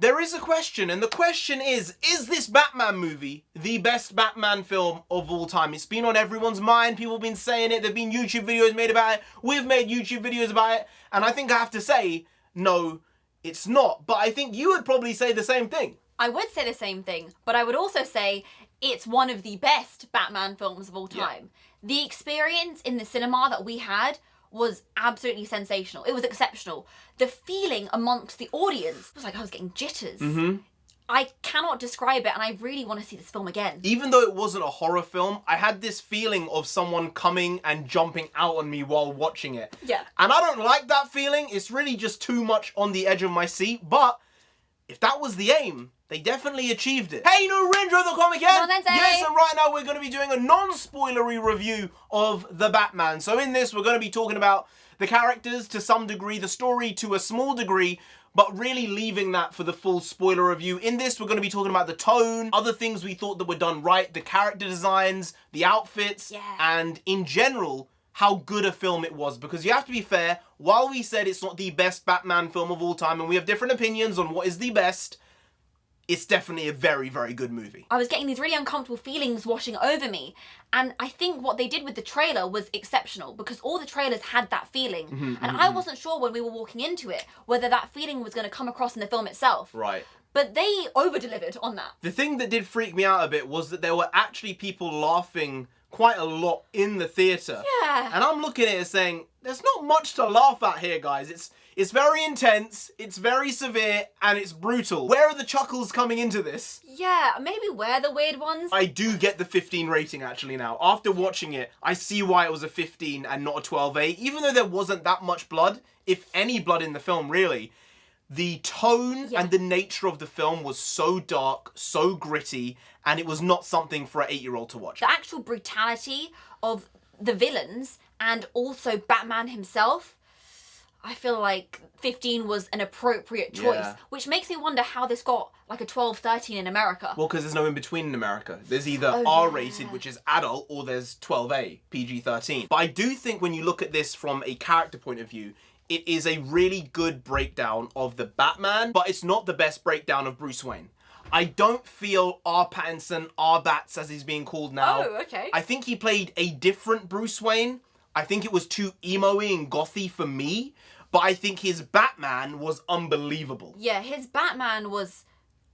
There is a question, and the question is this Batman movie the best Batman film of all time? It's been on everyone's mind, people have been saying it, there have been YouTube videos made about it, we've made YouTube videos about it, and I think I have to say, no, it's not. But I think you would probably say the same thing. I would say the same thing, but I would also say it's one of the best Batman films of all time. Yeah. The experience in the cinema that we had was absolutely sensational. It was exceptional. The feeling amongst the audience was like I was getting jitters. I cannot describe it, and I really want to see this film again. Even though it wasn't a horror film, I had this feeling of someone coming and jumping out on me while watching it. Yeah. And I don't like that feeling. It's really just too much on the edge of my seat, but if that was the aim, they definitely achieved it. Hey, NarendraTheComic here! Yes, and right now we're going to be doing a non-spoilery review of The Batman. So in this, we're going to be talking about the characters to some degree, the story to a small degree, but really leaving that for the full spoiler review. In this, we're going to be talking about the tone, other things we thought that were done right, the character designs, the outfits, and in general, how good a film it was. Because you have to be fair, while we said it's not the best Batman film of all time, and we have different opinions on what is the best, it's definitely a very, very good movie. I was getting these really uncomfortable feelings washing over me, and I think what they did with the trailer was exceptional, because all the trailers had that feeling, and I wasn't sure when we were walking into it whether that feeling was going to come across in the film itself. Right. But they over-delivered on that. The thing that did freak me out a bit was that there were actually people laughing quite a lot in the theatre. Yeah. And I'm looking at it saying, there's not much to laugh at here, guys. It's very intense, it's very severe, and it's brutal. Where are the chuckles coming into this? Yeah, maybe we're the weird ones. I do get the 15 rating actually now. After watching it, I see why it was a 15 and not a 12A. Even though there wasn't that much blood, if any blood in the film really, the tone and the nature of the film was so dark, so gritty, and it was not something for an 8-year-old to watch. The actual brutality of the villains and also Batman himself, I feel like 15 was an appropriate choice, which makes me wonder how this got like a 12, 13 in America. Well, because there's no in between in America. There's either R-rated, which is adult, or there's 12A, PG-13. But I do think when you look at this from a character point of view, it is a really good breakdown of the Batman, but it's not the best breakdown of Bruce Wayne. I don't feel R. Pattinson, R. Bats as he's being called now. Oh, okay. I think he played a different Bruce Wayne. I think it was too emo-y and gothy for me. But I think his Batman was unbelievable. Yeah, his Batman was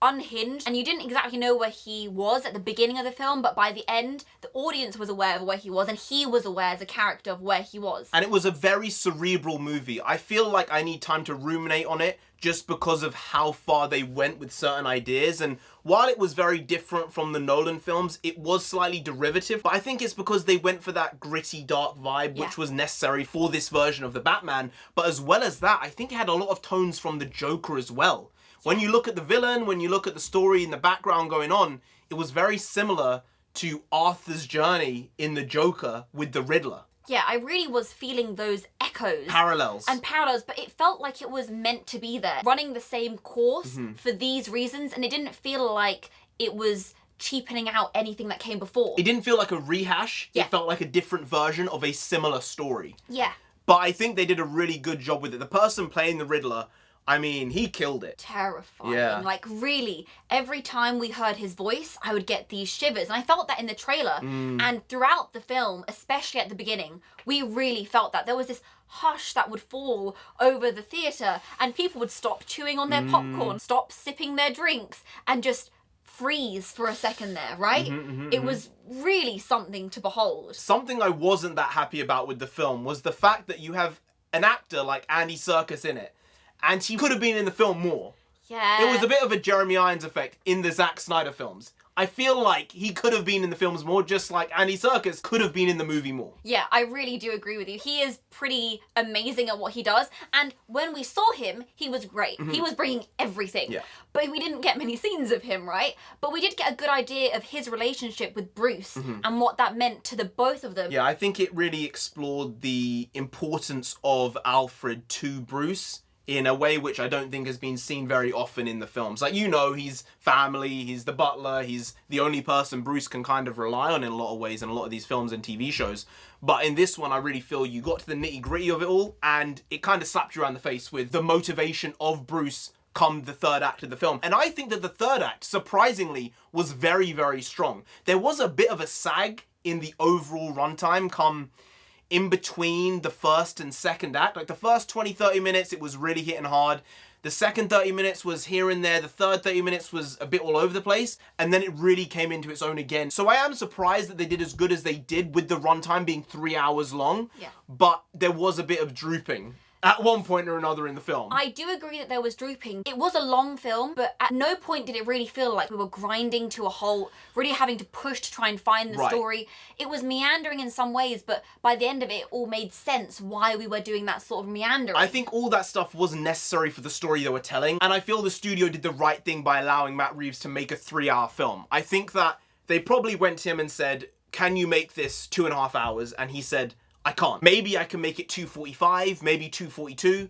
unhinged, and you didn't exactly know where he was at the beginning of the film, but by the end, the audience was aware of where he was, and he was aware as a character of where he was. And it was a very cerebral movie. I feel like I need time to ruminate on it, just because of how far they went with certain ideas. And while it was very different from the Nolan films, it was slightly derivative. But I think it's because they went for that gritty, dark vibe, which was necessary for this version of the Batman. But as well as that, I think it had a lot of tones from the Joker as well. When you look at the villain, when you look at the story in the background going on, it was very similar to Arthur's journey in the Joker with the Riddler. Yeah, I really was feeling those echoes. Parallels. And parallels, but it felt like it was meant to be there. Running the same course for these reasons, and it didn't feel like it was cheapening out anything that came before. It didn't feel like a rehash. Yeah. It felt like a different version of a similar story. Yeah. But I think they did a really good job with it. The person playing the Riddler, I mean, he killed it. Terrifying. Yeah. Like, really, every time we heard his voice, I would get these shivers. And I felt that in the trailer. And throughout the film, especially at the beginning, we really felt that. There was this hush that would fall over the theatre, and people would stop chewing on their popcorn, stop sipping their drinks, and just freeze for a second there, right? It was really something to behold. Something I wasn't that happy about with the film was the fact that you have an actor like Andy Serkis in it. And he could have been in the film more. Yeah. It was a bit of a Jeremy Irons effect in the Zack Snyder films. I feel like he could have been in the films more, just like Andy Serkis could have been in the movie more. Yeah, I really do agree with you. He is pretty amazing at what he does. And when we saw him, he was great. He was bringing everything. Yeah. But we didn't get many scenes of him, right? But we did get a good idea of his relationship with Bruce and what that meant to the both of them. Yeah, I think it really explored the importance of Alfred to Bruce in a way which I don't think has been seen very often in the films. Like, you know, he's family, he's the butler, he's the only person Bruce can kind of rely on in a lot of ways in a lot of these films and TV shows. But in this one, I really feel you got to the nitty-gritty of it all, and it kind of slapped you around the face with the motivation of Bruce come the third act of the film. And I think that the third act, surprisingly, was very, very strong. There was a bit of a sag in the overall runtime come in between the first and second act. Like the first 20, 30 minutes, it was really hitting hard. The second 30 minutes was here and there. The third 30 minutes was a bit all over the place. And then it really came into its own again. So I am surprised that they did as good as they did with the runtime being 3 hours long. Yeah. But there was a bit of drooping at one point or another in the film. I do agree that there was drooping. It was a long film, but at no point did it really feel like we were grinding to a halt, really having to push to try and find the story. It was meandering in some ways, but by the end of it, it all made sense why we were doing that sort of meandering. I think all that stuff wasn't necessary for the story they were telling, and I feel the studio did the right thing by allowing Matt Reeves to make a 3-hour film. I think that they probably went to him and said, can you make this 2.5 hours? And he said, I can't. Maybe I can make it 2:45, maybe 2:42.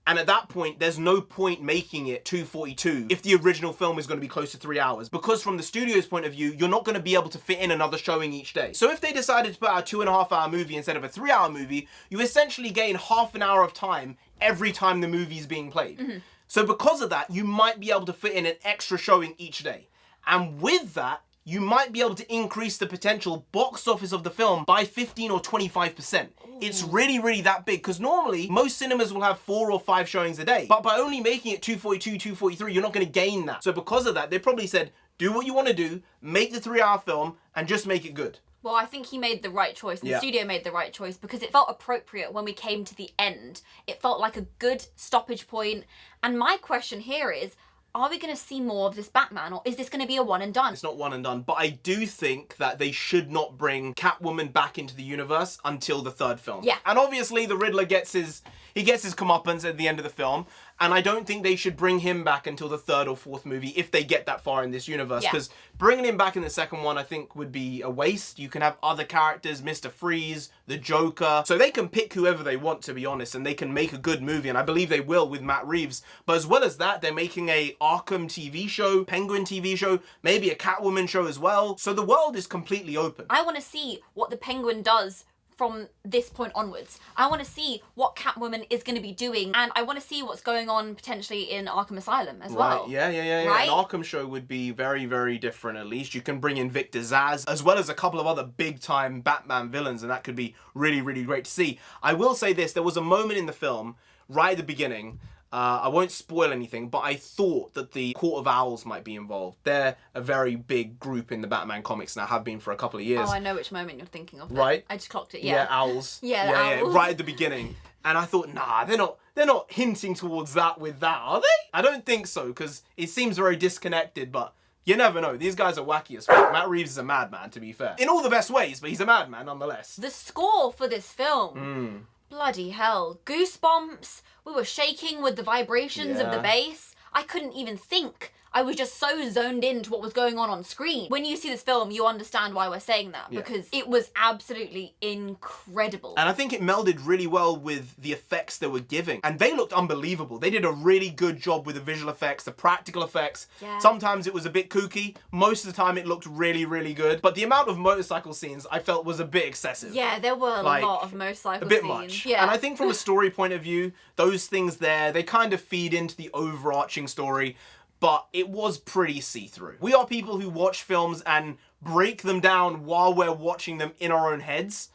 And at that point, there's no point making it 2:42 if the original film is going to be close to 3 hours. Because from the studio's point of view, you're not going to be able to fit in another showing each day. So if they decided to put out a 2.5-hour movie instead of a 3-hour movie, you essentially gain half an hour of time every time the movie's being played. Mm-hmm. So because of that, you might be able to fit in an extra showing each day. And with that, you might be able to increase the potential box office of the film by 15 or 25%. Ooh. It's really, really that big, because normally most cinemas will have 4 or 5 showings a day. But by only making it 2:42, 2:43, you're not going to gain that. So because of that, they probably said, do what you want to do, make the 3-hour film, and just make it good. Well, I think he made the right choice. The studio made the right choice because it felt appropriate when we came to the end. It felt like a good stoppage point. And my question here is, are we going to see more of this Batman, or is this going to be a one and done? It's not one and done, but I do think that they should not bring Catwoman back into the universe until the third film. Yeah. And obviously the Riddler gets his comeuppance at the end of the film, and I don't think they should bring him back until the third or fourth movie if they get that far in this universe, because bringing him back in the second one I think would be a waste. You can have other characters, Mr. Freeze, the Joker, so they can pick whoever they want, to be honest, and they can make a good movie, and I believe they will with Matt Reeves. But as well as that, they're making a Arkham TV show, Penguin TV show, maybe a Catwoman show as well, so the world is completely open. I want to see what the Penguin does from this point onwards. I want to see what Catwoman is going to be doing, and I want to see what's going on potentially in Arkham Asylum as well. Yeah. Right? An Arkham show would be very, very different. At least you can bring in Victor Zsasz, as well as a couple of other big-time Batman villains, and that could be really, really great to see. I will say this, there was a moment in the film, right at the beginning, I won't spoil anything, but I thought that the Court of Owls might be involved. They're a very big group in the Batman comics now, have been for a couple of years. Oh, I know which moment you're thinking of. Right? I just clocked it, Yeah, owls. Yeah, owls. Right at the beginning. And I thought, nah, they're not hinting towards that with that, are they? I don't think so, because it seems very disconnected, but you never know. These guys are wacky as fuck. Matt Reeves is a madman, to be fair. In all the best ways, but he's a madman nonetheless. The score for this film. Bloody hell. Goosebumps. We were shaking with the vibrations of the bass. I couldn't even think. I was just so zoned into what was going on screen. When you see this film, you understand why we're saying that, because it was absolutely incredible. And I think it melded really well with the effects they were giving. And they looked unbelievable. They did a really good job with the visual effects, the practical effects. Yeah. Sometimes it was a bit kooky. Most of the time it looked really, really good. But the amount of motorcycle scenes I felt was a bit excessive. Yeah, there were a lot of motorcycle A scenes. bit much. Yeah. And I think from a story point of view, those things there, they kind of feed into the overarching story. But it was pretty see-through. We are people who watch films and break them down while we're watching them in our own heads.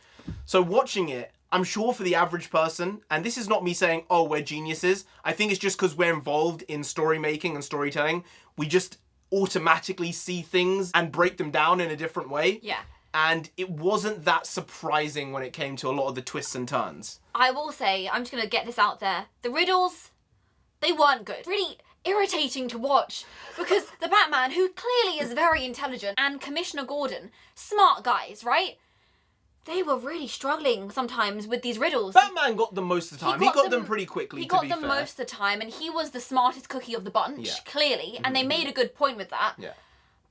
So watching it, I'm sure for the average person, and this is not me saying, oh, we're geniuses. I think it's just because we're involved in story making and storytelling. We just automatically see things and break them down in a different way. Yeah. And it wasn't that surprising when it came to a lot of the twists and turns. I will say, I'm just going to get this out there. The riddles, they weren't good. Really irritating to watch, because the Batman, who clearly is very intelligent, and Commissioner Gordon, smart guys, right? They were really struggling sometimes with these riddles. Batman got them most of the time. He got them pretty quickly, He got them most of the time, and he was the smartest cookie of the bunch, clearly, and they made a good point with that. Yeah.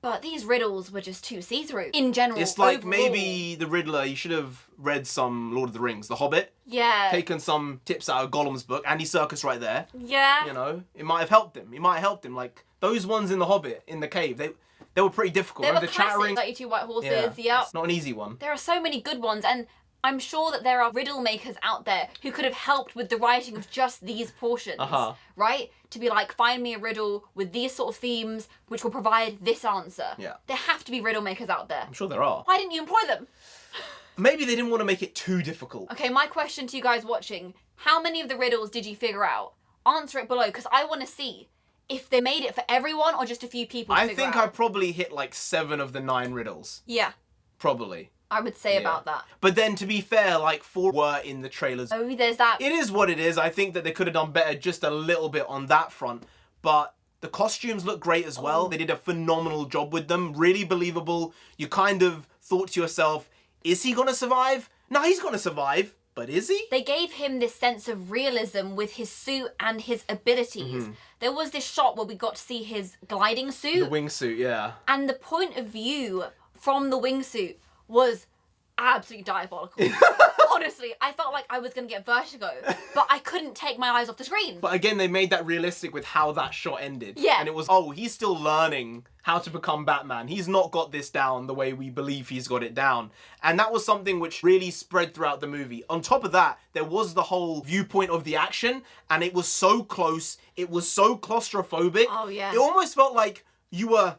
But these riddles were just too see-through, in general. It's like overall. maybe the Riddler, you should have read some Lord of the Rings, The Hobbit. Yeah. Taken some tips out of Gollum's book. Andy Serkis right there. Yeah. You know, it might have helped him. It might have helped him. Like, those ones in The Hobbit, in the cave, they were pretty difficult. They were the classic. chattering. 32 White Horses, yep. It's not an easy one. There are so many good ones, and I'm sure that there are riddle makers out there who could have helped with the writing of just these portions, right? To be like, find me a riddle with these sort of themes, which will provide this answer. Yeah. There have to be riddle makers out there. I'm sure there are. Why didn't you employ them? Maybe they didn't want to make it too difficult. Okay, my question to you guys watching, how many of the riddles did you figure out? Answer it below, because I want to see if they made it for everyone or just a few people to figure out. I think I probably hit like 7 of the 9 riddles. Yeah. Probably. I would say about that. But then, to be fair, like 4 were in the trailers. Oh, there's that. It is what it is. I think that they could have done better just a little bit on that front. But the costumes look great as well. They did a phenomenal job with them. Really believable. You kind of thought to yourself, is he going to survive? No, he's going to survive. But is he? They gave him this sense of realism with his suit and his abilities. There was this shot where we got to see his gliding suit. The wingsuit, yeah. And the point of view from the wingsuit was absolutely diabolical. Honestly, I felt like I was going to get vertigo, but I couldn't take my eyes off the screen. But again, they made that realistic with how that shot ended. Yeah. And it was, oh, he's still learning how to become Batman. He's not got this down the way we believe he's got it down. And that was something which really spread throughout the movie. On top of that, there was the whole viewpoint of the action, and it was so close. It was so claustrophobic. Oh, yeah. It almost felt like you were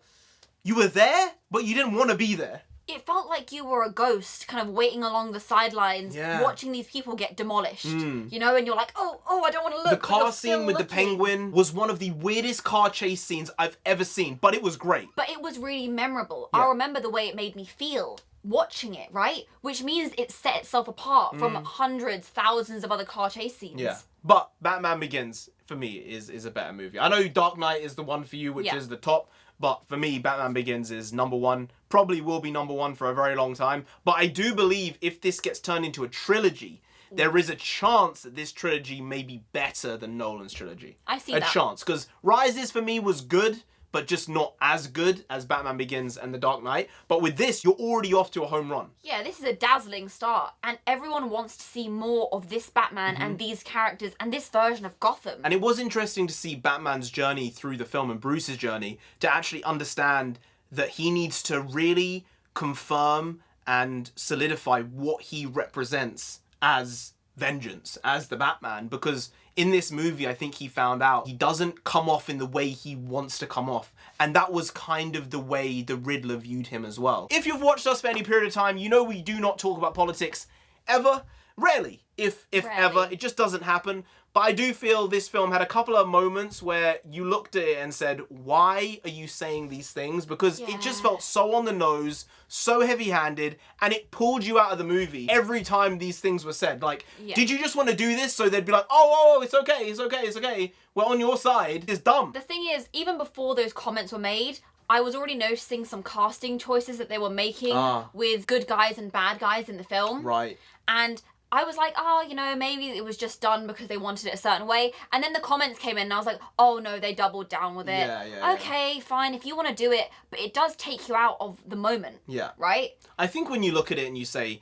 there, but you didn't want to be there. It felt like you were a ghost kind of waiting along the sidelines, Yeah. watching these people get demolished. You know, and you're like, oh, I don't want to look. The but you're car still scene with the looking. penguin was one of the weirdest car chase scenes I've ever seen, but it was great. But it was really memorable. Yeah. I remember the way it made me feel watching it, right? Which means it set itself apart from hundreds, thousands of other car chase scenes. Yeah. But Batman Begins, for me, is a better movie. I know Dark Knight is the one for you, which is the top. But for me, Batman Begins is number 1. Probably will be number 1 for a very long time. But I do believe if this gets turned into a trilogy, there is a chance that this trilogy may be better than Nolan's trilogy. I see a that. chance. Because Rises, for me, was good, but just not as good as Batman Begins and The Dark Knight. But with this, you're already off to a home run. Yeah, this is a dazzling start. And everyone wants to see more of this Batman and these characters and this version of Gotham. And it was interesting to see Batman's journey through the film and Bruce's journey to actually understand that he needs to really confirm and solidify what he represents as vengeance, as the Batman, because in this movie, I think he found out he doesn't come off in the way he wants to come off. And that was kind of the way the Riddler viewed him as well. If you've watched us for any period of time, you know we do not talk about politics ever. Rarely, if ever. It just doesn't happen. But I do feel this film had a couple of moments where you looked at it and said, why are you saying these things? Because it just felt so on the nose, so heavy-handed, and it pulled you out of the movie every time these things were said. Like, did you just want to do this so they'd be like, oh, it's okay, it's okay, it's okay. We're on your side. It's dumb. The thing is, even before those comments were made, I was already noticing some casting choices that they were making with good guys and bad guys in the film. Right. And I was like, oh, you know, maybe it was just done because they wanted it a certain way. And then the comments came in and I was like, oh no, they doubled down with it. Okay, fine, if you want to do it, but it does take you out of the moment. Yeah. Right? I think when you look at it and you say,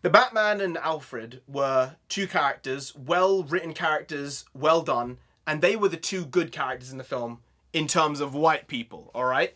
the Batman and Alfred were 2 characters, well-written characters, well done, and they were the 2 good characters in the film in terms of white people, all right?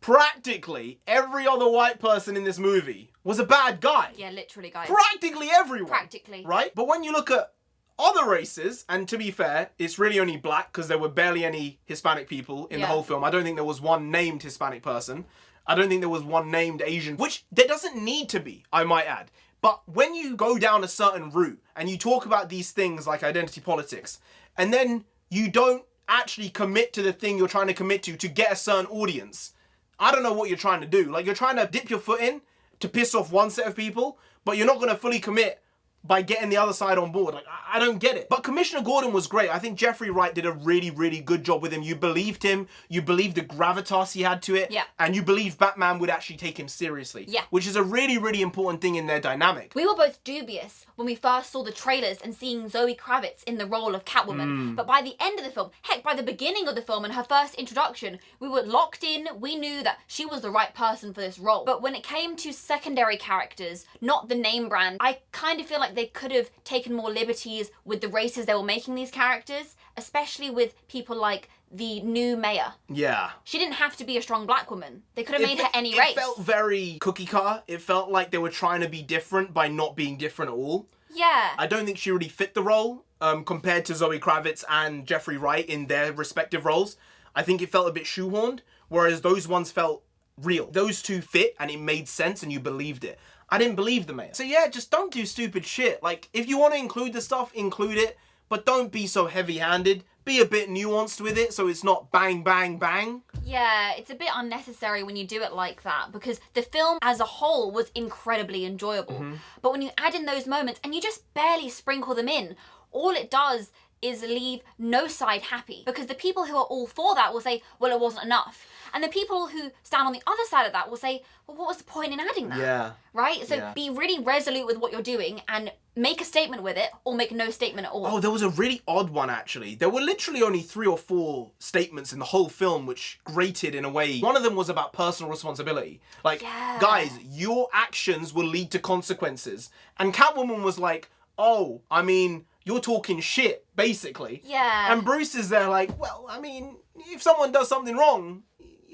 Practically every other white person in this movie was a bad guy. Yeah, literally, guys. Practically everyone. Practically. Right? But when you look at other races, and to be fair, it's really only black because there were barely any Hispanic people in the whole film. I don't think there was one named Hispanic person. I don't think there was one named Asian, which there doesn't need to be, I might add. But when you go down a certain route and you talk about these things like identity politics, and then you don't actually commit to the thing you're trying to commit to get a certain audience, I don't know what you're trying to do. Like, you're trying to dip your foot in to piss off one set of people, but you're not going to fully commit by getting the other side on board. Like, I don't get it. But Commissioner Gordon was great. I think Jeffrey Wright did a really, really good job with him. You believed him. You believed the gravitas he had to it. Yeah. And you believed Batman would actually take him seriously. Yeah. Which is a really, really important thing in their dynamic. We were both dubious when we first saw the trailers and seeing Zoe Kravitz in the role of Catwoman. But by the end of the film, heck, by the beginning of the film and her first introduction, we were locked in. We knew that she was the right person for this role. But when it came to secondary characters, not the name brand, I kind of feel like they could have taken more liberties with the races they were making these characters, especially with people like the new mayor. Yeah. She didn't have to be a strong black woman. They could have made her any race. It felt very cookie cutter. It felt like they were trying to be different by not being different at all. Yeah. I don't think she really fit the role compared to Zoe Kravitz and Jeffrey Wright in their respective roles. I think it felt a bit shoehorned, whereas those ones felt real. Those two fit and it made sense and you believed it. I didn't believe the mayor. So yeah, just don't do stupid shit. Like, if you want to include the stuff, include it, but don't be so heavy-handed. Be a bit nuanced with it so it's not bang, bang, bang. Yeah, it's a bit unnecessary when you do it like that because the film as a whole was incredibly enjoyable. But when you add in those moments and you just barely sprinkle them in, all it does is leave no side happy because the people who are all for that will say, well, it wasn't enough. And the people who stand on the other side of that will say, well, what was the point in adding that? Yeah. Right? So be really resolute with what you're doing and make a statement with it or make no statement at all. Oh, there was a really odd one, actually. There were literally only 3 or 4 statements in the whole film which grated in a way. One of them was about personal responsibility. Like, guys, your actions will lead to consequences. And Catwoman was like, oh, I mean, you're talking shit, basically. Yeah. And Bruce is there like, well, I mean, if someone does something wrong,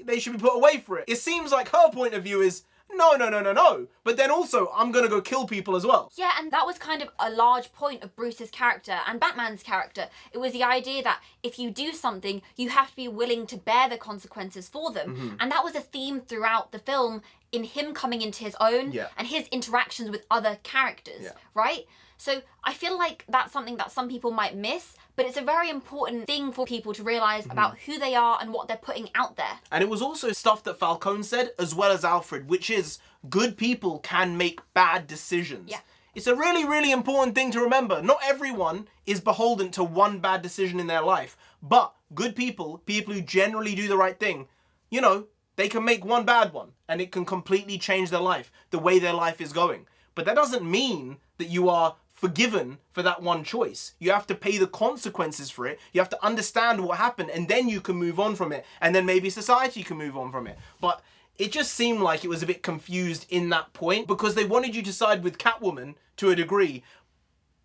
they should be put away for it. It seems like her point of view is, no. But then also, I'm gonna go kill people as well. Yeah, and that was kind of a large point of Bruce's character and Batman's character. It was the idea that if you do something, you have to be willing to bear the consequences for them. And that was a theme throughout the film in him coming into his own and his interactions with other characters, right? So I feel like that's something that some people might miss, but it's a very important thing for people to realise about who they are and what they're putting out there. And it was also stuff that Falcone said, as well as Alfred, which is good people can make bad decisions. Yeah. It's a really, really important thing to remember. Not everyone is beholden to one bad decision in their life, but good people, people who generally do the right thing, you know, they can make one bad one and it can completely change their life, the way their life is going. But that doesn't mean that you are forgiven for that one choice. You have to pay the consequences for it. You have to understand what happened and then you can move on from it. And then maybe society can move on from it. But it just seemed like it was a bit confused in that point because they wanted you to side with Catwoman to a degree.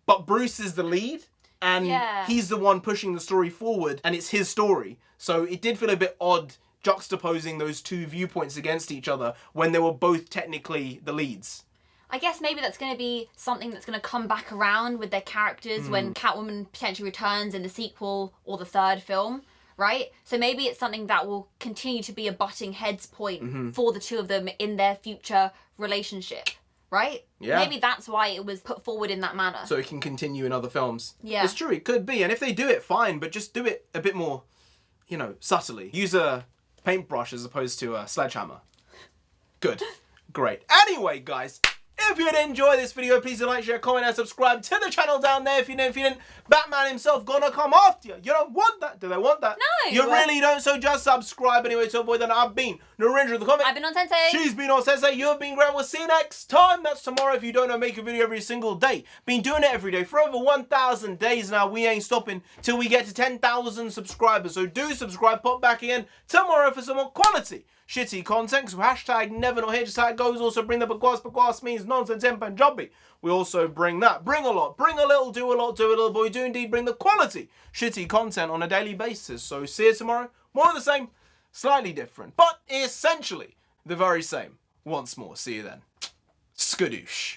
But Bruce is the lead and he's the one pushing the story forward and it's his story. So it did feel a bit odd juxtaposing those two viewpoints against each other when they were both technically the leads. I guess maybe that's going to be something that's going to come back around with their characters when Catwoman potentially returns in the sequel or the third film, right? So maybe it's something that will continue to be a butting heads point for the two of them in their future relationship, right? Yeah. Maybe that's why it was put forward in that manner. So it can continue in other films. Yeah. It's true, it could be. And if they do it, fine, but just do it a bit more, you know, subtly. Use a paintbrush as opposed to a sledgehammer. Good. Great. Anyway, guys, if you did enjoy this video, please do like, share, comment, and subscribe to the channel down there. If you didn't, Batman himself gonna come after you. You don't want that. Do they want that? No. You really don't, so just subscribe anyway to avoid that. I've been NarendraTheComic. I've been on Sensei. She's been on Sensei. You've been great. We'll see you next time. That's tomorrow. If you don't know, make a video every single day. Been doing it every day for over 1,000 days now. We ain't stopping till we get to 10,000 subscribers. So do subscribe. Pop back again tomorrow for some more quality shitty content, so hashtag never not here, just how it goes. Also bring the bakwas means nonsense in Punjabi. We also bring that. Bring a lot, bring a little, do a lot, do a little, but we do indeed bring the quality shitty content on a daily basis. So see you tomorrow. More of the same, slightly different, but essentially the very same. Once more, see you then. Skadoosh.